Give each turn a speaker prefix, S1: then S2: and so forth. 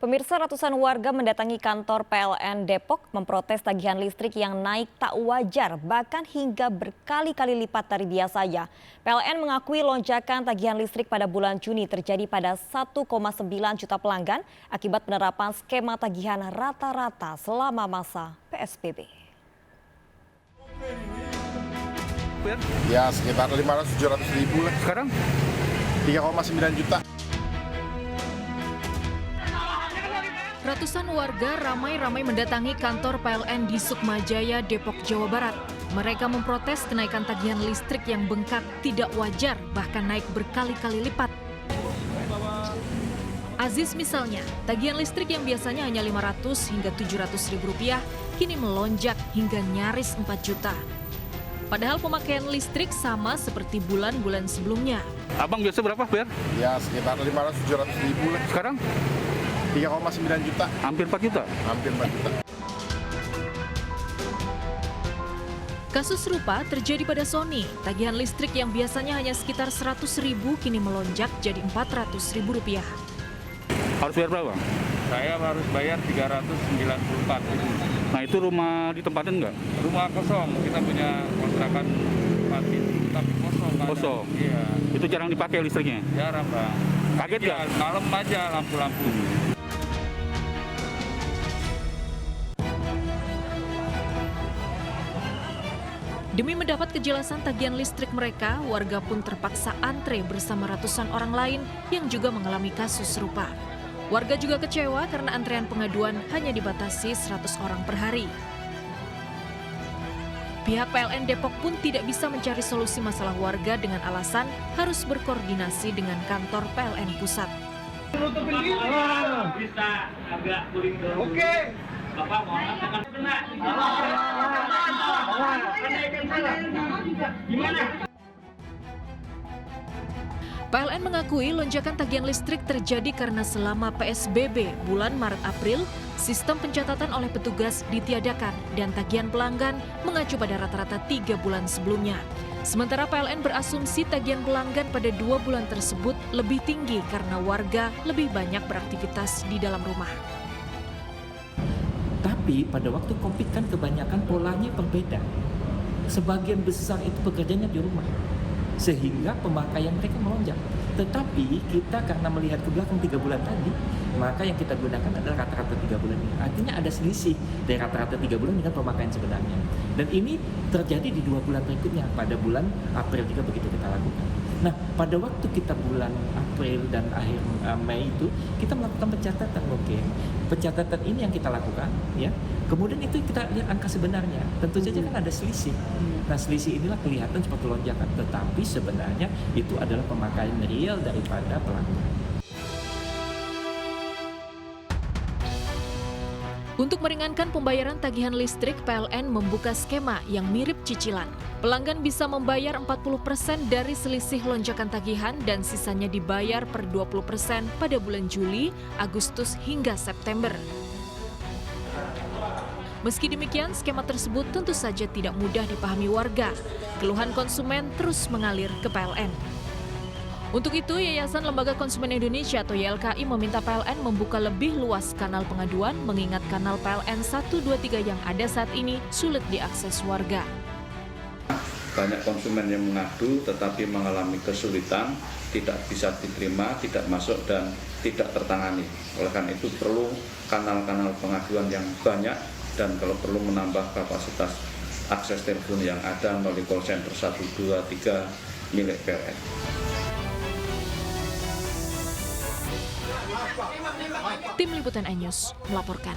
S1: Pemirsa, ratusan warga mendatangi kantor PLN Depok memprotes tagihan listrik yang naik tak wajar, bahkan hingga berkali-kali lipat dari biasanya. PLN mengakui lonjakan tagihan listrik pada bulan Juni terjadi pada 1,9 juta pelanggan akibat penerapan skema tagihan rata-rata selama masa PSBB.
S2: Ya sekitar 500-700 ribu lah.
S3: Sekarang
S2: 3,9 juta.
S4: Ratusan warga ramai-ramai mendatangi kantor PLN di Sukmajaya, Depok, Jawa Barat. Mereka memprotes kenaikan tagihan listrik yang bengkak tidak wajar, bahkan naik berkali-kali lipat. Aziz misalnya, tagihan listrik yang biasanya hanya 500 hingga 700 ribu rupiah, kini melonjak hingga nyaris 4 juta. Padahal pemakaian listrik sama seperti bulan-bulan sebelumnya.
S3: abang biasa berapa, Ber?
S2: Ya sekitar 500-700 ribu lah.
S3: Sekarang
S2: 3,9 juta.
S3: hampir 4 juta.
S2: Hampir 4 juta.
S4: Kasus serupa terjadi pada Sony. Tagihan listrik yang biasanya hanya sekitar 100 ribu kini melonjak jadi 400 ribu rupiah.
S3: Harus bayar berapa?
S5: Saya harus bayar 394.
S3: Nah itu rumah ditempatin nggak?
S5: Rumah kosong, kita punya kontrakan 4 pintu, tapi kosong. nggak ada.
S3: Kosong?
S5: Iya,
S3: Itu jarang dipakai listriknya?
S5: jarang Bang.
S3: Kaget
S5: Iya,
S3: nggak?
S5: malam aja lampu-lampu.
S4: Demi mendapat kejelasan tagihan listrik mereka, warga pun terpaksa antre bersama ratusan orang lain yang juga mengalami kasus serupa. Warga juga kecewa karena antrean pengaduan hanya dibatasi 100 orang per hari. Pihak PLN Depok pun tidak bisa mencari solusi masalah warga dengan alasan harus berkoordinasi dengan kantor PLN Pusat.
S6: Bisa agak kuring dulu. Oke. Bapak mau makan kena. Gimana?
S4: PLN mengakui lonjakan tagihan listrik terjadi karena selama PSBB bulan Maret-April, sistem pencatatan oleh petugas ditiadakan dan tagihan pelanggan mengacu pada rata-rata 3 bulan sebelumnya. Sementara PLN berasumsi tagihan pelanggan pada 2 bulan tersebut lebih tinggi karena warga lebih banyak beraktivitas di dalam rumah.
S7: Tapi pada waktu COVID kan kebanyakan polanya berbeda. Sebagian besar itu bekerjanya di rumah. Sehingga pemakaian mereka melonjak. Tetapi kita karena melihat ke belakang 3 bulan tadi, maka yang kita gunakan adalah rata-rata 3 bulan ini. Artinya ada selisih dari rata-rata 3 bulan dengan pemakaian sebenarnya. Dan ini terjadi di 2 bulan berikutnya, pada bulan April juga begitu kita lakukan. Nah, pada waktu kita bulan April dan akhir Mei itu, kita melakukan pencatatan, pencatatan ini yang kita lakukan, ya. Kemudian itu kita lihat angka sebenarnya. Tentu saja kan ada selisih. Nah, selisih inilah kelihatan seperti lonjakan, tetapi sebenarnya itu adalah pemakaian real daripada pelanggan.
S4: Untuk meringankan pembayaran tagihan listrik, PLN membuka skema yang mirip cicilan. Pelanggan bisa membayar 40% dari selisih lonjakan tagihan dan sisanya dibayar per 20% pada bulan Juli, Agustus hingga September. Meski demikian, skema tersebut tentu saja tidak mudah dipahami warga. Keluhan konsumen terus mengalir ke PLN. Untuk itu, Yayasan Lembaga Konsumen Indonesia atau YLKI meminta PLN membuka lebih luas kanal pengaduan mengingat kanal PLN 123 yang ada saat ini sulit diakses warga.
S8: Banyak konsumen yang mengadu tetapi mengalami kesulitan, tidak bisa diterima, tidak masuk dan tidak tertangani. Oleh karena itu perlu kanal-kanal pengaduan yang banyak dan kalau perlu menambah kapasitas akses telepon yang ada melalui call center 123 milik PLN.
S4: Tim Liputan iNews melaporkan.